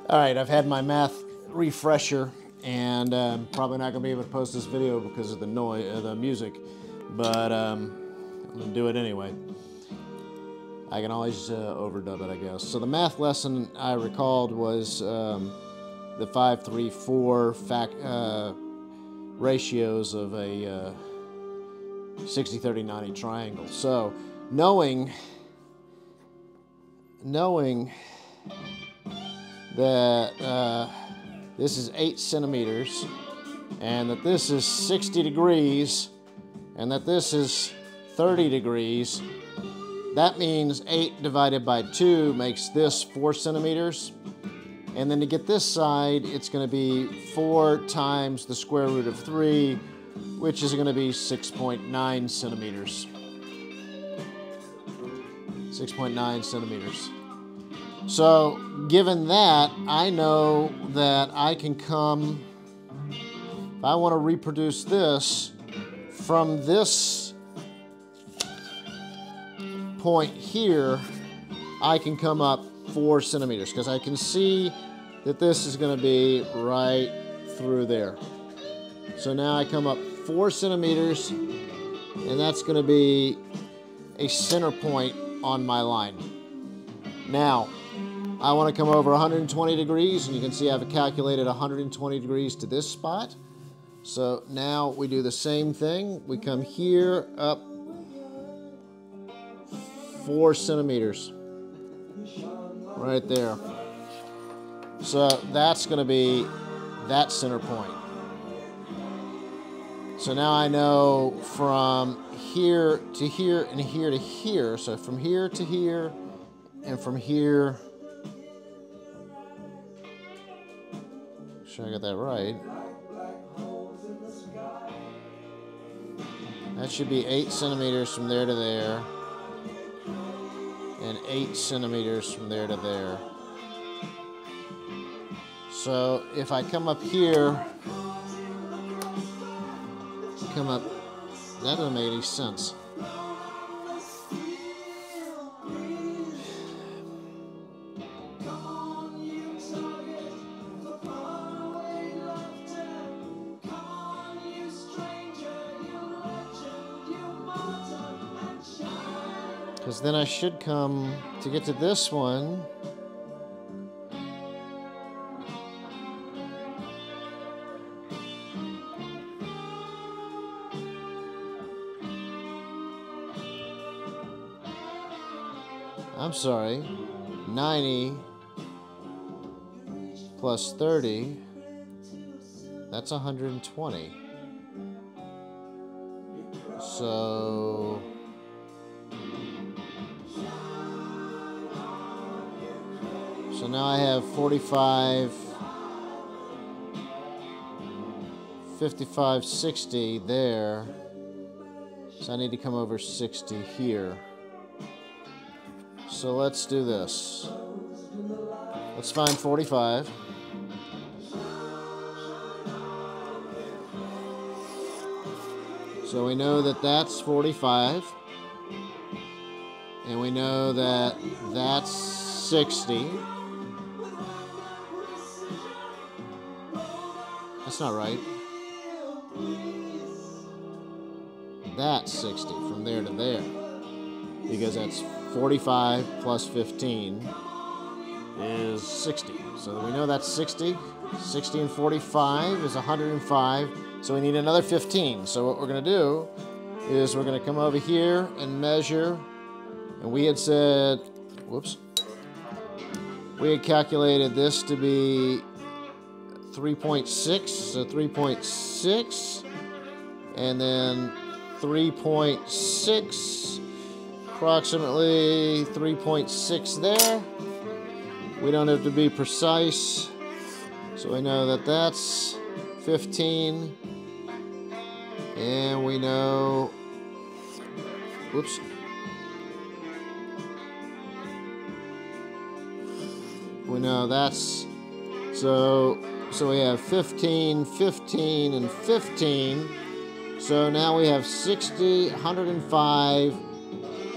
All right, I've had my math refresher, and I'm probably not going to be able to post this video because of the noise, the music, but I'm going to do it anyway. I can always overdub it, I guess. So the math lesson I recalled was the 5, 3, 4 ratios of a 60, 30, 90 triangle. So knowing that this is 8 centimeters, and that this is 60 degrees, and that this is 30 degrees, that means 8 divided by 2 makes this 4 centimeters. And then to get this side, it's going to be 4 times the square root of 3, which is going to be 6.9 centimeters. 6.9 centimeters. So, given that, I know that I can come, if I want to reproduce this, from this point here, I can come up 4 centimeters, because I can see that this is going to be right through there. So now I come up 4 centimeters, and that's going to be a center point on my line. Now, I want to come over 120 degrees, and you can see I've calculated 120 degrees to this spot. So now we do the same thing. We come here up 4 centimeters. Right there. So that's going to be that center point. So now I know from here to here and here to here. So from here to here and from here. Make sure I got that right. That should be 8 centimeters from there to there. And 8 centimeters from there to there. So if I come up here, that doesn't make any sense. Because then I should come to get to this one. I'm sorry, 90 plus 30, that's 120. So now I have 45, 55, 60 there. So I need to come over 60 here. So let's do this. Let's find 45. So we know that that's 45. And we know that that's 60. That's not right. That's 60 from there to there. Because that's 45 plus 15 is 60. So we know that's 60. 60 and 45 is 105. So we need another 15. So what we're going to do is we're going to come over here and measure. And we had said, whoops. We had calculated this to be 3.6. So 3.6. And then 3.6. Approximately 3.6 there. We don't have to be precise. So we know that that's 15. And we know, whoops. We know that's, so we have 15, 15, and 15. So now we have 60, 105,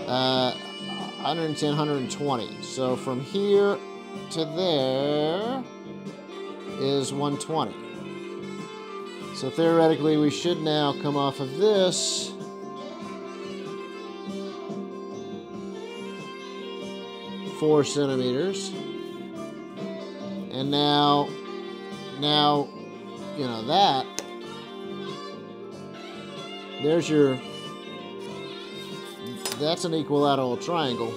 110, 120. So from here to there is 120. So theoretically, we should now come off of this four centimeters. And now, you know, that's an equilateral triangle,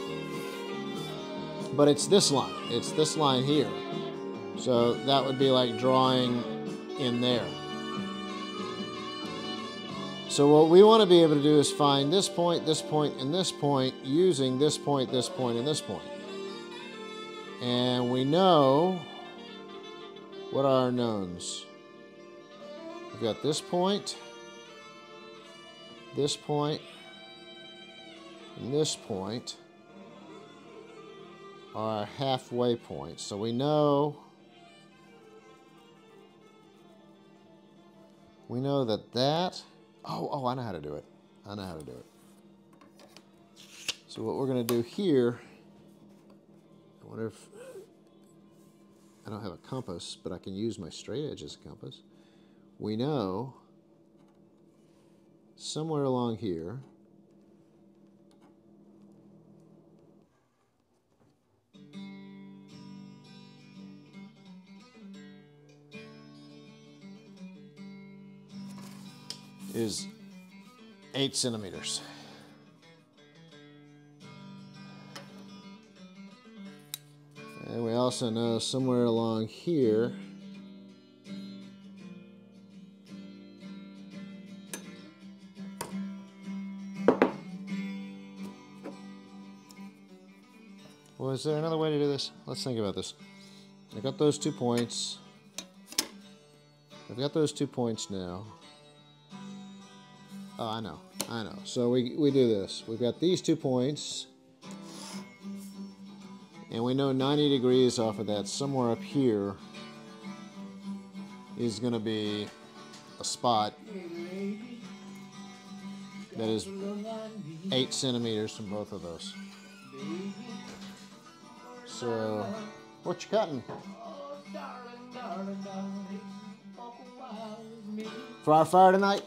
but it's this line. It's this line here. So that would be like drawing in there. So what we want to be able to do is find this point, and this point using this point, and this point. And we know what are our knowns. We've got this point, and this point are our halfway points. So we know that. Oh, I know how to do it. So what we're going to do here, I wonder if, I don't have a compass, but I can use my straight edge as a compass. We know somewhere along here is 8 centimeters. And we also know somewhere along here well, is there another way to do this? Let's think about this. I got those 2 points. I've got those 2 points now. Oh, I know. So we do this. We've got these 2 points. And we know 90 degrees off of that, somewhere up here, is going to be a spot that is 8 centimeters from both of those. So, what you cutting? For our fire tonight?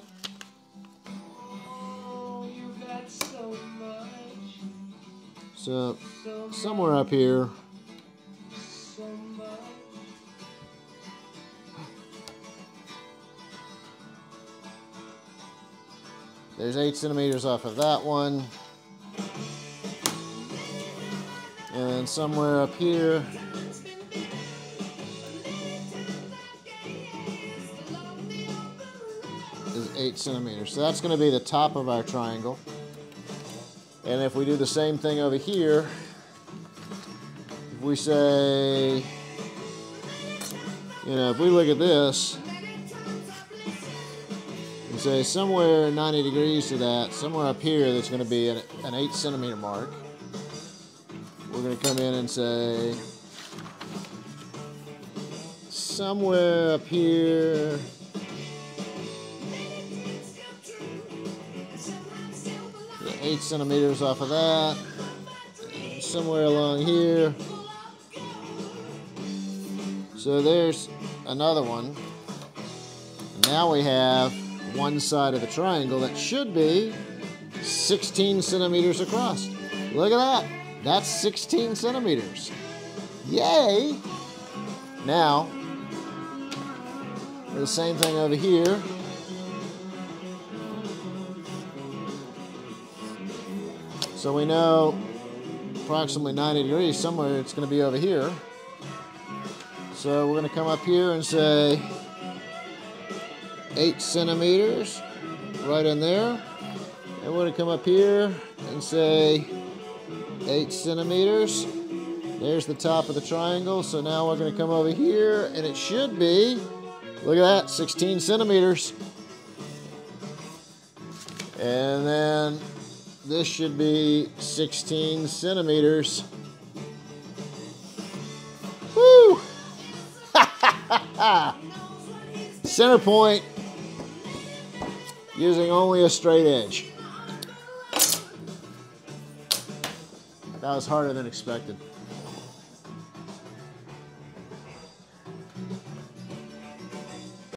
So, somewhere up here, there's 8 centimeters off of that one. And then somewhere up here, is 8 centimeters. So that's going to be the top of our triangle. And if we do the same thing over here, if we say, you know, if we look at this and say somewhere 90 degrees to that, somewhere up here that's going to be an 8 centimeter mark, we're going to come in and say somewhere up here, the 8 centimeters off of that, somewhere along here. So there's another one. Now we have one side of the triangle that should be 16 centimeters across. Look at that. That's 16 centimeters. Yay! Now, the same thing over here. So we know approximately 90 degrees, somewhere it's going to be over here. So we're going to come up here and say 8 centimeters right in there. And we're going to come up here and say 8 centimeters. There's the top of the triangle. So now we're going to come over here and it should be, look at that, 16 centimeters. And then this should be 16 centimeters. Woo! Center point using only a straight edge. That was harder than expected.